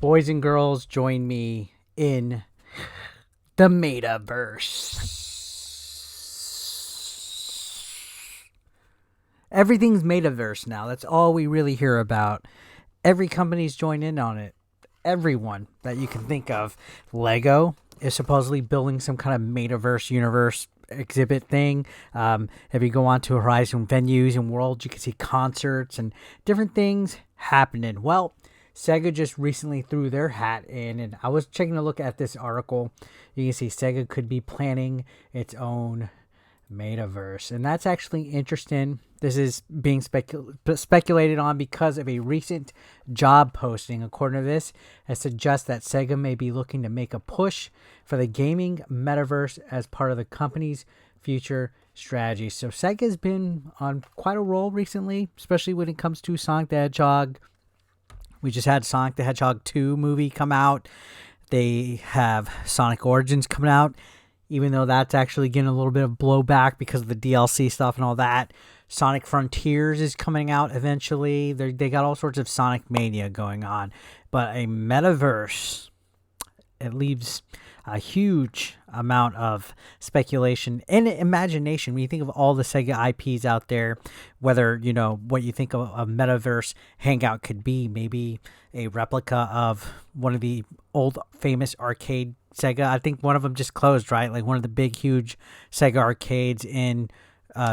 Boys and girls, join me in the Metaverse. Everything's Metaverse now. That's all we really hear about. Every company's joined in on it. Everyone that you can think of. Lego is supposedly building some kind of Metaverse universe exhibit thing. If you go on to Horizon venues and worlds, you can see concerts and different things happening. Well, Sega just recently threw their hat in, and I was checking a look at this article. You can see Sega could be planning its own Metaverse, and that's actually interesting. This is being speculated on because of a recent job posting. According to this, it suggests that Sega may be looking to make a push for the gaming Metaverse as part of the company's future strategy. So Sega's been on quite a roll recently, especially when it comes to Sonic the Hedgehog. We just had Sonic the Hedgehog 2 movie come out. They have Sonic Origins coming out, even though that's actually getting a little bit of blowback because of the DLC stuff and all that. Sonic Frontiers is coming out eventually. They got all sorts of Sonic Mania going on. But a Metaverse, it leaves a huge amount of speculation and imagination when you think of all the Sega IPs out there, whether, you know, what you think of a Metaverse hangout could be. Maybe a replica of one of the old famous arcade Sega. I think one of them just closed, right? Like one of the big, huge Sega arcades in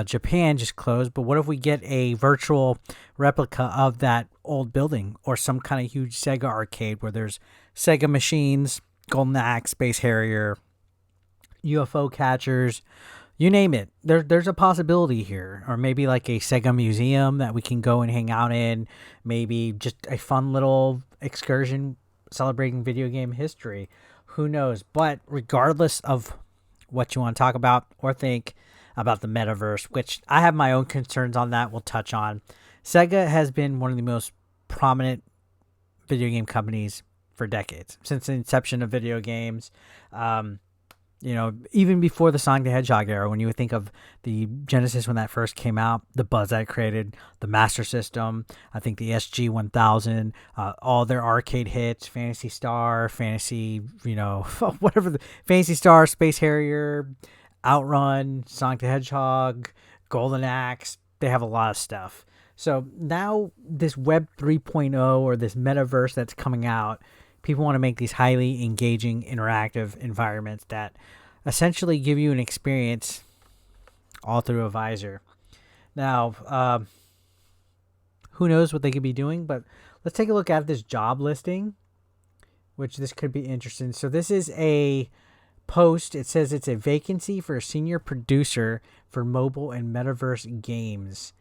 Japan just closed. But what if we get a virtual replica of that old building, or some kind of huge Sega arcade where there's Sega machines, Golden Axe, Space Harrier, UFO catchers, you name it. There's a possibility here. Or maybe like a Sega museum that we can go and hang out in. Maybe just a fun little excursion celebrating video game history. Who knows? But regardless of what you want to talk about or think about the Metaverse, which I have my own concerns on that we'll touch on, Sega has been one of the most prominent video game companies for decades, since the inception of video games. You know, even before the Sonic the Hedgehog era, when you would think of the Genesis when that first came out, the buzz that it created, the Master System, I think the SG-1000, all their arcade hits, Phantasy Star, Fantasy, you know, whatever, the Phantasy Star, Space Harrier, Outrun, Sonic the Hedgehog, Golden Axe, they have a lot of stuff. So now this Web 3.0 or this Metaverse that's coming out, people want to make these highly engaging, interactive environments that essentially give you an experience all through a visor. Now, who knows what they could be doing, but let's take a look at this job listing, which this could be interesting. So this is a post. It says it's a vacancy for a senior producer for mobile and Metaverse games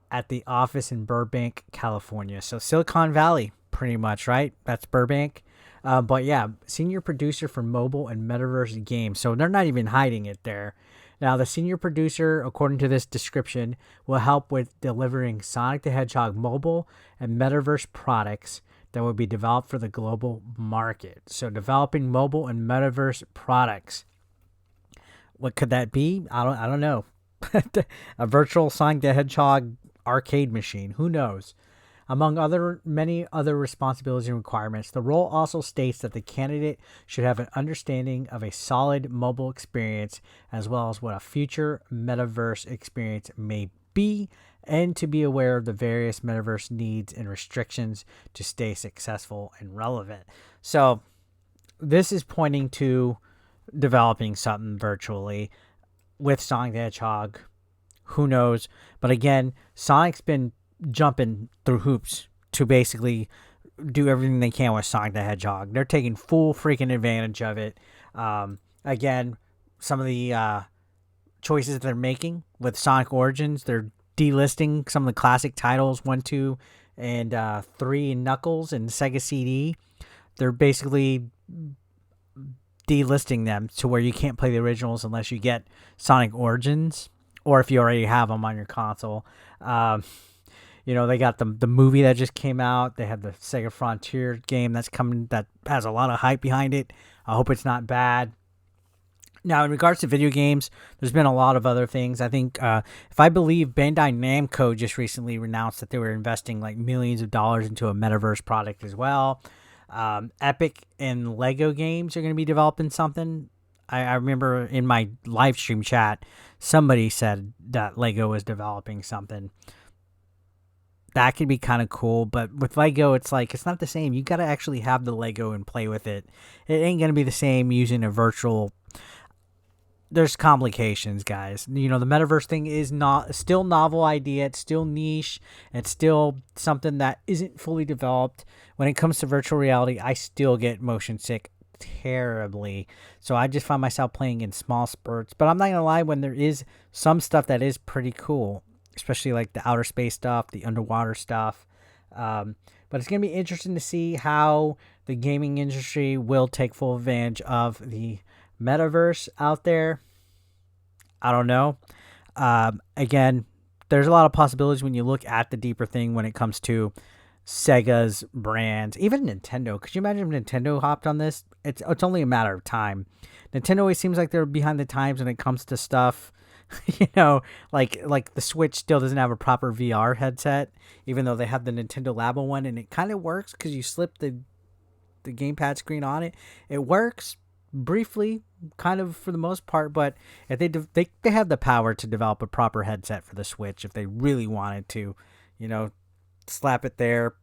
at the office in Burbank, California. So Silicon Valley, pretty much, right? That's Burbank. But yeah, senior producer for mobile and Metaverse games. So they're not even hiding it there. Now, the senior producer, according to this description, will help with delivering Sonic the Hedgehog mobile and Metaverse products that will be developed for the global market. So developing mobile and Metaverse products. What could that be? I don't know. A virtual Sonic the Hedgehog arcade machine. Who knows? Among many other responsibilities and requirements, the role also states that the candidate should have an understanding of a solid mobile experience, as well as what a future Metaverse experience may be, and to be aware of the various Metaverse needs and restrictions to stay successful and relevant. So this is pointing to developing something virtually with Sonic the Hedgehog. Who knows? But again, Sonic's been jumping through hoops to basically do everything they can with Sonic the Hedgehog. They're taking full freaking advantage of it. Again, some of the choices that they're making with Sonic Origins, they're delisting some of the classic titles, 1, 2, and 3, and Knuckles and Sega CD. They're basically delisting them to where you can't play the originals unless you get Sonic Origins, or if you already have them on your console. You know, they got the movie that just came out. They have the Sega Frontier game that's coming that has a lot of hype behind it. I hope it's not bad. Now, in regards to video games, there's been a lot of other things. I think, if I believe, Bandai Namco just recently announced that they were investing like millions of dollars into a Metaverse product as well. Epic and Lego games are going to be developing something. I remember in my live stream chat, somebody said that Lego was developing something. That could be kind of cool, but with Lego, it's like, it's not the same. You got to actually have the Lego and play with it. It ain't going to be the same using a virtual. There's complications, guys. The Metaverse thing is not still novel idea. It's still niche. It's still something that isn't fully developed. When it comes to virtual reality, I still get motion sick terribly. So I just find myself playing in small spurts. But I'm not gonna lie, when there is some stuff that is pretty cool, especially like the outer space stuff, the underwater stuff. But it's gonna be interesting to see how the gaming industry will take full advantage of the Metaverse out there. I don't know. Again, there's a lot of possibilities when you look at the deeper thing when it comes to Sega's brands, even Nintendo. Could you imagine if Nintendo hopped on this? It's only a matter of time. Nintendo always seems like they're behind the times when it comes to stuff. Like the Switch still doesn't have a proper VR headset, even though they have the Nintendo Labo one, and it kind of works because you slip the gamepad screen on it. It works briefly, kind of for the most part, but if they have the power to develop a proper headset for the Switch if they really wanted to, slap it there,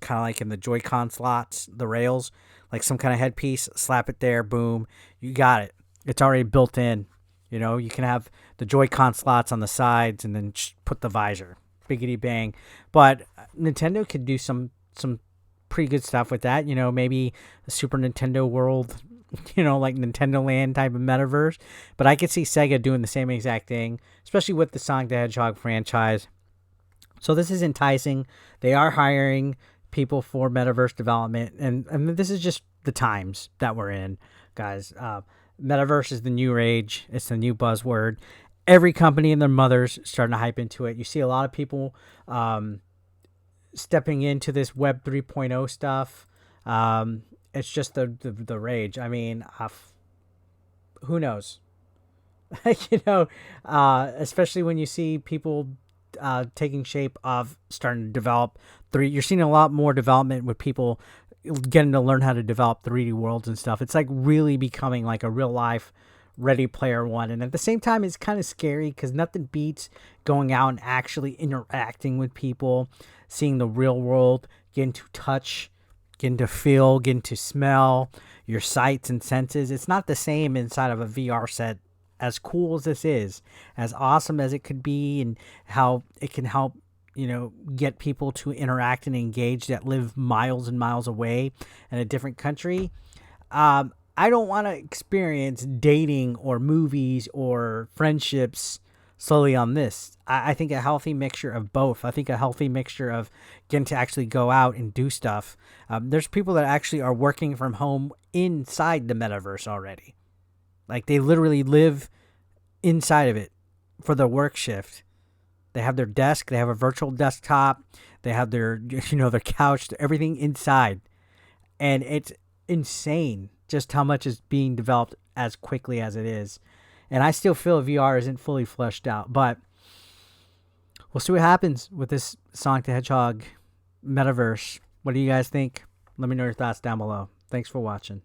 kind of like in the Joy-Con slots, the rails, like some kind of headpiece, slap it there, boom, you got it. It's already built in. You can have the Joy-Con slots on the sides and then put the visor, biggity bang. But Nintendo could do some pretty good stuff with that. Maybe a Super Nintendo World, like Nintendo Land type of metaverse. But I could see Sega doing the same exact thing, especially with the Sonic the Hedgehog franchise. So this is enticing. They are hiring people for metaverse development, and this is just the times that we're in, guys. Metaverse is the new rage. It's the new buzzword. Every company and their mothers starting to hype into it. You see a lot of people stepping into this Web 3.0 stuff. It's just the rage. I mean, who knows? Especially when you see people taking shape of starting to develop you're seeing a lot more development with people getting to learn how to develop 3D worlds and stuff. It's like really becoming like a real life Ready Player One. And at the same time, it's kind of scary because nothing beats going out and actually interacting with people, seeing the real world, getting to touch, getting to feel, getting to smell, your sights and senses. It's not the same inside of a VR set. As cool as this is, as awesome as it could be, and how it can help, get people to interact and engage that live miles and miles away in a different country. I don't want to experience dating or movies or friendships solely on this. I think a healthy mixture of both. I think a healthy mixture of getting to actually go out and do stuff. There's people that actually are working from home inside the metaverse already. Like, they literally live inside of it for their work shift. They have their desk. They have a virtual desktop. They have their, their couch, everything inside. And it's insane just how much is being developed as quickly as it is. And I still feel VR isn't fully fleshed out. But we'll see what happens with this Sonic the Hedgehog metaverse. What do you guys think? Let me know your thoughts down below. Thanks for watching.